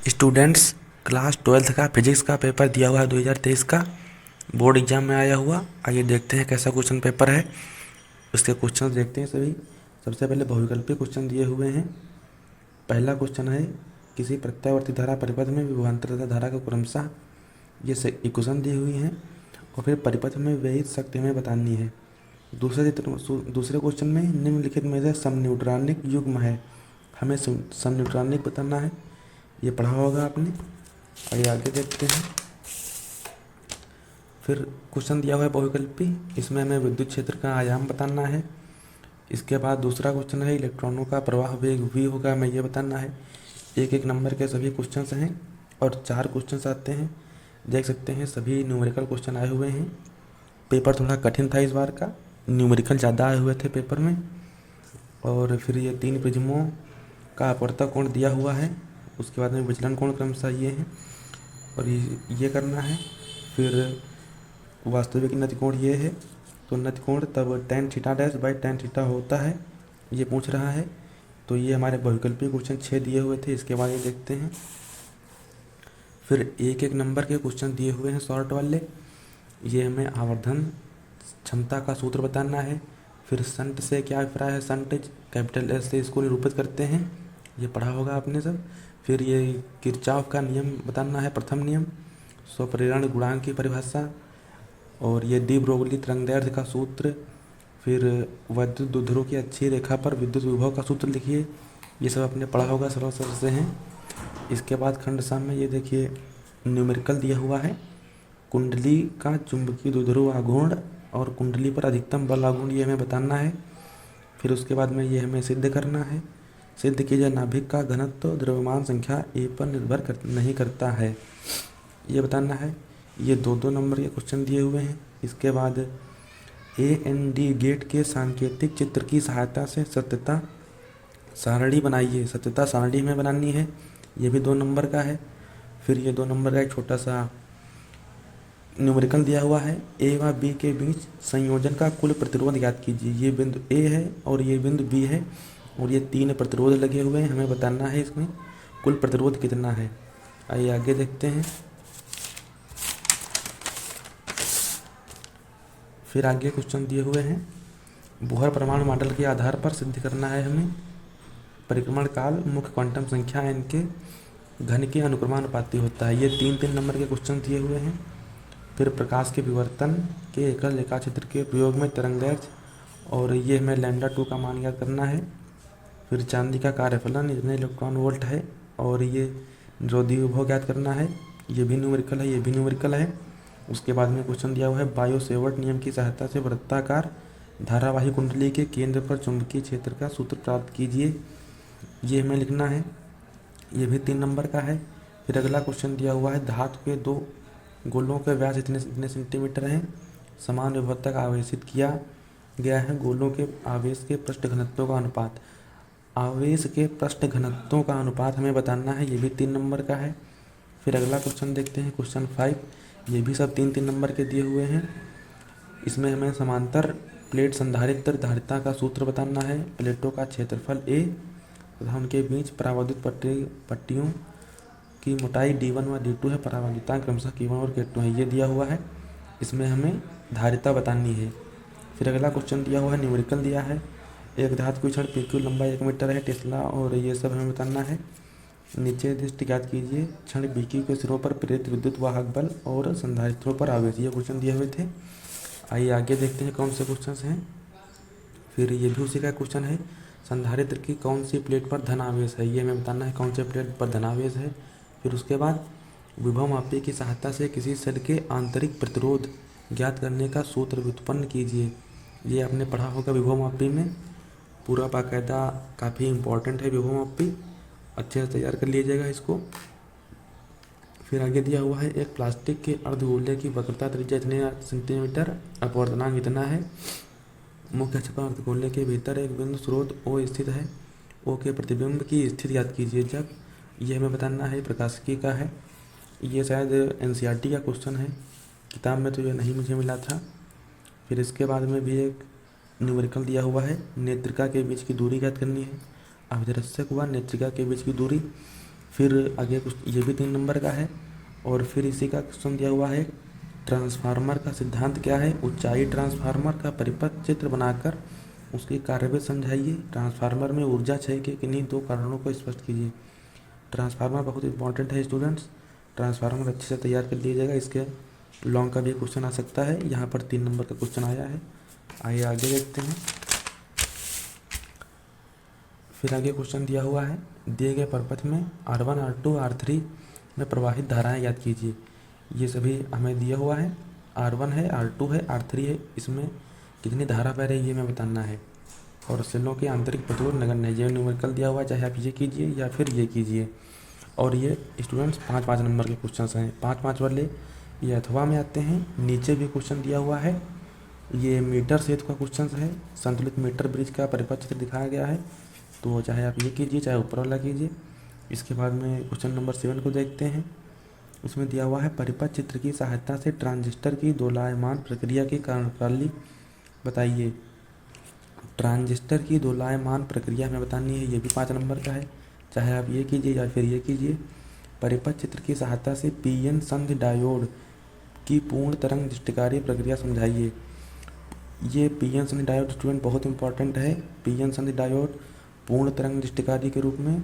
Students, class 12th का physics का paper दिया हुआ है 2023 का। बोर्ड एग्जाम में आया हुआ। आइए देखते हैं कैसा क्वेश्चन पेपर है। उसके क्वेश्चन देखते हैं सभी। सबसे पहले बहुविकल्पीय क्वेश्चन दिए हुए हैं। पहला क्वेश्चन है, किसी प्रत्यावर्ती धारा परिपथ में विभवांतर तथा धारा का क्रमशः ये इक्वेशन दी हुई हैं और फिर परिपथ में व्ययित शक्ति हमें बतानी है। दूसरे क्वेश्चन में निम्नलिखित में से समन्यूट्रॉनिक युग्म है, हमें समन्यूट्रॉनिक बताना है। ये पढ़ा होगा आपने। आइए आगे देखते हैं। फिर क्वेश्चन दिया हुआ है बहुविकल्पी, इसमें हमें विद्युत क्षेत्र का आयाम बताना है। इसके बाद दूसरा क्वेश्चन है, इलेक्ट्रॉनों का प्रवाह वेग v होगा, हमें ये बताना है। एक एक नंबर के सभी क्वेश्चंस हैं और 4 क्वेश्चंस आते हैं। देख सकते हैं सभी न्यूमेरिकल क्वेश्चन आए हुए हैं। पेपर थोड़ा कठिन था इस बार का, न्यूमेरिकल ज़्यादा आए हुए थे पेपर में। और फिर ये 3 प्रिज्मों का अपवर्तक कोण दिया हुआ है। उसके बाद में विचलन कोण क्रमशः ये है और ये करना है। फिर वास्तविक नति कोण ये है, तो नति कोण तब tan theta dash by tan theta होता है, ये पूछ रहा है। तो ये हमारे बहुविकल्पीय क्वेश्चन 6 दिए हुए थे। इसके बाद ये देखते हैं। फिर एक एक नंबर के क्वेश्चन दिए हुए हैं शॉर्ट वाले। ये हमें आवर्धन क्षमता का सूत्र बताना है। फिर संट से क्या अभिप्राय है, संट कैपिटल एस से इसको निरूपित करते हैं, ये पढ़ा होगा आपने सब। फिर ये किरचॉफ का नियम बताना है, प्रथम नियम, स्वप्रेरण गुणांक की परिभाषा, और ये डी ब्रोगली तरंगदैर्घ्य का सूत्र। फिर विद्युत द्विध्रुव की अच्छी रेखा पर विद्युत विभव का सूत्र लिखिए, ये सब आपने पढ़ा होगा, सरल सरल से हैं। इसके बाद खंड साम में ये देखिए न्यूमेरिकल दिया हुआ है, कुंडली का चुंबकीय द्विध्रुव आघूर्ण और कुंडली पर अधिकतम बल आघूर्ण, ये हमें बताना है। फिर उसके बाद में ये हमें सिद्ध करना है। सिद्ध कीजिए नाभिक का घनत्व द्रव्यमान संख्या ए पर निर्भर नहीं करता है, ये बताना है। ये 2-2 नंबर के क्वेश्चन दिए हुए हैं। इसके बाद AND गेट के सांकेतिक चित्र की सहायता से सत्यता सारणी बनाइए, सत्यता सारणी में बनानी है, ये भी 2 नंबर का है। फिर ये 2 नंबर का एक छोटा सा न्यूमेरिकल दिया हुआ है, ए व बी के बीच संयोजन का कुल प्रतिरोध ज्ञात कीजिए। ये बिंदु ए है और ये बिंदु बी है और ये 3 प्रतिरोध लगे हुए हैं, हमें बताना है इसमें कुल प्रतिरोध कितना है। आइए आगे देखते हैं। फिर आगे क्वेश्चन दिए हुए हैं, बोहर परमाणु मॉडल के आधार पर सिद्ध करना है हमें परिक्रमण काल मुख्य क्वांटम संख्या n के घन के अनुक्रमानुपाती होता है। ये 3-3 नंबर के क्वेश्चन दिए हुए हैं। फिर प्रकाश के विवर्तन के एकल रेखा क्षेत्र के प्रयोग में तरंगदैर्घ्य, और ये हमें λ2 का मान ज्ञात करना है। फिर चांदी का कार्यफलन इतने इलेक्ट्रॉन वोल्ट है और ये निरोधी विभव ज्ञात करना है, ये भी न्यूमेरिकल है, ये भी न्यूमेरिकल है। उसके बाद में क्वेश्चन दिया हुआ है, बायो सेवर्ट नियम की सहायता से वृत्ताकार धारावाही कुंडली के केंद्र पर चुंबकीय क्षेत्र का सूत्र प्राप्त कीजिए, ये हमें लिखना है, ये भी 3 नंबर का है। फिर अगला क्वेश्चन दिया हुआ है, धातु के 2 गोलों के व्यास इतने सेंटीमीटर हैं, समान विभव तक आवेशित किया गया है, गोलों के आवेश के पृष्ठ घनत्वों का अनुपात, आवेश के पृष्ठ घनत्वों का अनुपात हमें बताना है, ये भी 3 नंबर का है। फिर अगला क्वेश्चन देखते हैं, क्वेश्चन 5, ये भी सब 3-3 नंबर के दिए हुए हैं। इसमें हमें समांतर प्लेट संधारित्र धारिता का सूत्र बताना है, प्लेटों का क्षेत्रफल A तथा उनके बीच परावर्तित पट्टियों की मोटाई D1 व D2 है, परावर्तितांक क्रमशः K1 और K2 है, ये दिया हुआ है। इसमें हमें धारिता बतानी है। फिर अगला क्वेश्चन दिया हुआ है, न्यूमेरिकल दिया है, एक धातु की क्षण PQ लंबाई 1 मीटर है, टेस्ला, और ये सब हमें बताना है। नीचे दृष्टि ज्ञात कीजिए, क्षण BQ के सिरों पर प्रेरित विद्युत वाहक बल और संधारित्रों पर आवेश, ये क्वेश्चन दिए हुए थे। आइए आगे देखते हैं कौन से क्वेश्चन हैं। फिर ये भी उसी का क्वेश्चन है, संधारित्र की कौन सी प्लेट पर धन आवेश है, ये हमें बताना है कौन से प्लेट पर धन आवेश है। फिर उसके बाद विभव मापी की सहायता से किसी सेल के आंतरिक प्रतिरोध ज्ञात करने का सूत्र व्युत्पन्न कीजिए, ये आपने पढ़ा होगा विभव मापी में, पूरा बाकायदा काफ़ी इम्पोर्टेंट है विभव मापी, अच्छे से तैयार कर लीजिएगा इसको। फिर आगे दिया हुआ है, एक प्लास्टिक के अर्धगोले की वक्रता त्रिज्या इतने सेंटीमीटर, अपवर्तनांक इतना है, मुख्य अक्ष पर अर्धगोले के भीतर एक बिंदु स्रोत O स्थित है, O के प्रतिबिंब की स्थिति याद कीजिए जब, ये हमें बताना है, प्रकाशिकी का है, ये शायद NCERT का क्वेश्चन है, किताब में तो ये नहीं मुझे मिला था। फिर इसके बाद में भी एक न्यूमेरिकल दिया हुआ है, नेत्रिका के बीच की दूरी ज्ञात करनी है, अभिदर्शक व नेत्रिका के बीच की दूरी। फिर आगे कुछ ये भी 3 नंबर का है। और फिर इसी का क्वेश्चन दिया हुआ है, ट्रांसफार्मर का सिद्धांत क्या है। ऊंचाई ट्रांसफार्मर का परिपथ चित्र बनाकर उसकी कार्यविधि समझाइए। ट्रांसफार्मर में ऊर्जा क्षय के किन्हीं 2 कारणों को स्पष्ट कीजिए। ट्रांसफार्मर बहुत इंपॉर्टेंट है स्टूडेंट्स, ट्रांसफार्मर अच्छे से तैयार कर लीजिएगा। इसके लॉन्ग का भी क्वेश्चन आ सकता है, यहाँ पर 3 नंबर का क्वेश्चन आया है। आइए आगे देखते हैं। फिर आगे क्वेश्चन दिया हुआ है, दिए गए परिपथ में R1 R2 R3 में प्रवाहित धाराएं ज्ञात कीजिए। ये सभी हमें दिया हुआ है, R1 है, R2 है, R3 है। इसमें कितनी धारा बह रही है ये हमें बताना है। और सेलों के आंतरिक प्रतिरोध नगण्य है, ये न्यूमेरिकल दिया हुआ है, चाहे आप ये कीजिए या फिर ये कीजिए। और ये स्टूडेंट्स 5-5 नंबर के क्वेश्चन हैं। 5-5 वाले ये अथवा में आते हैं। नीचे भी क्वेश्चन दिया हुआ है, ये मीटर सेतु का क्वेश्चन है। संतुलित मीटर ब्रिज का परिपथ चित्र दिखाया गया है, तो चाहे आप ये कीजिए चाहे ऊपर वाला कीजिए। इसके बाद में क्वेश्चन नंबर 7 को देखते हैं। उसमें दिया हुआ है, परिपथ चित्र की सहायता से ट्रांजिस्टर की दोलायमान प्रक्रिया की कार्यप्रणाली बताइए। ट्रांजिस्टर की दोलायमान प्रक्रिया हमें बतानी है, ये भी 5 नंबर का है, चाहे आप ये कीजिए या फिर ये कीजिए। परिपथ चित्र की सहायता से पीएन संधि डायोड की पूर्ण तरंग दृष्टिकारी प्रक्रिया समझाइए। ये पीएन संधि डायोड स्टूडेंट बहुत इंपॉर्टेंट है। पीएन संधि डायोड पूर्ण तरंग दृष्टिकारी के रूप में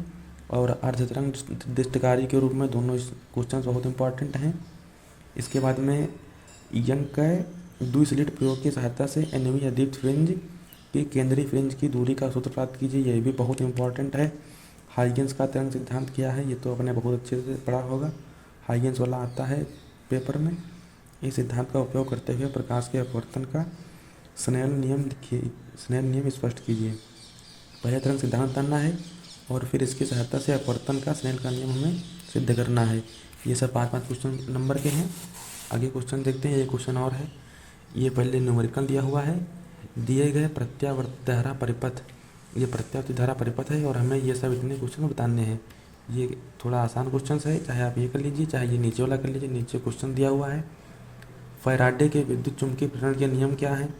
और अर्ध तरंग दृष्टिकारी के रूप में, दोनों क्वेश्चन बहुत इंपॉर्टेंट हैं। इसके बाद में यंग का द्विस्लिट प्रयोग की सहायता से एनवी या दीप्त फ्रिंज की केंद्रीय फ्रिंज की दूरी का सूत्र प्राप्त कीजिए। यह भी बहुत इंपॉर्टेंट है। हाइगेंस का तरंग सिद्धांत क्या है, ये तो अपने बहुत अच्छे से पढ़ा होगा, हाइगेंस वाला आता है पेपर में। इस सिद्धांत का उपयोग करते हुए प्रकाश के अपवर्तन का स्नेल नियम लिखिए, स्नेल नियम स्पष्ट कीजिए। पहले तरंग सिद्धांत जानना है और फिर इसकी सहायता से अपवर्तन का स्नेल का नियम हमें सिद्ध करना है। ये सब 5-5 क्वेश्चन नंबर के हैं। आगे क्वेश्चन देखते हैं। ये क्वेश्चन और है, ये पहले न्यूमेरिकल दिया हुआ है। दिए गए प्रत्यावर्ती धारा परिपथ, ये प्रत्यावर्ती धारा परिपथ है और हमें ये सब इतने क्वेश्चन बताने हैं। ये थोड़ा आसान क्वेश्चन है, चाहे आप ये कर लीजिए चाहे ये नीचे वाला कर लीजिए। नीचे क्वेश्चन दिया हुआ है, फैराडे के विद्युत चुम्बकीय प्रेरण के नियम क्या है।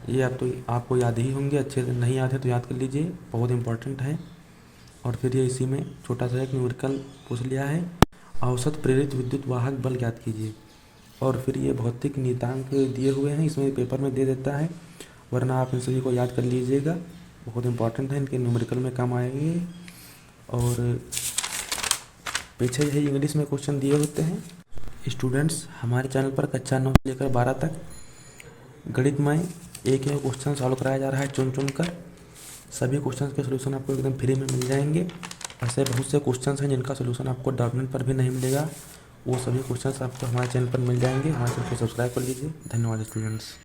ये आप तो आपको याद ही होंगे, अच्छे से नहीं याद है तो याद कर लीजिए, बहुत इंपॉर्टेंट है। और फिर ये इसी में छोटा सा एक न्यूमेरिकल पूछ लिया है, औसत प्रेरित विद्युत वाहक बल ज्ञात कीजिए। और फिर ये भौतिक नियतांक दिए हुए हैं, इसमें पेपर में दे देता है, वरना आप इन सभी को याद कर लीजिएगा, बहुत इंपॉर्टेंट है, इनके न्यूमेरिकल में काम आएंगे। और पीछे यही इंग्लिश में क्वेश्चन दिए होते हैं। स्टूडेंट्स, हमारे चैनल पर कक्षा 9 से लेकर 12 तक गणितमय एक क्वेश्चन सॉल्व कराया जा रहा है चुन चुन कर। सभी क्वेश्चंस के सलूशन आपको एकदम फ्री में मिल जाएंगे। ऐसे बहुत से क्वेश्चंस हैं जिनका सलूशन आपको डॉक्यूमेंट पर भी नहीं मिलेगा, वो सभी क्वेश्चंस आपको हमारे चैनल पर मिल जाएंगे। हमारे चैनल को सब्सक्राइब कर लीजिए। धन्यवाद स्टूडेंट्स।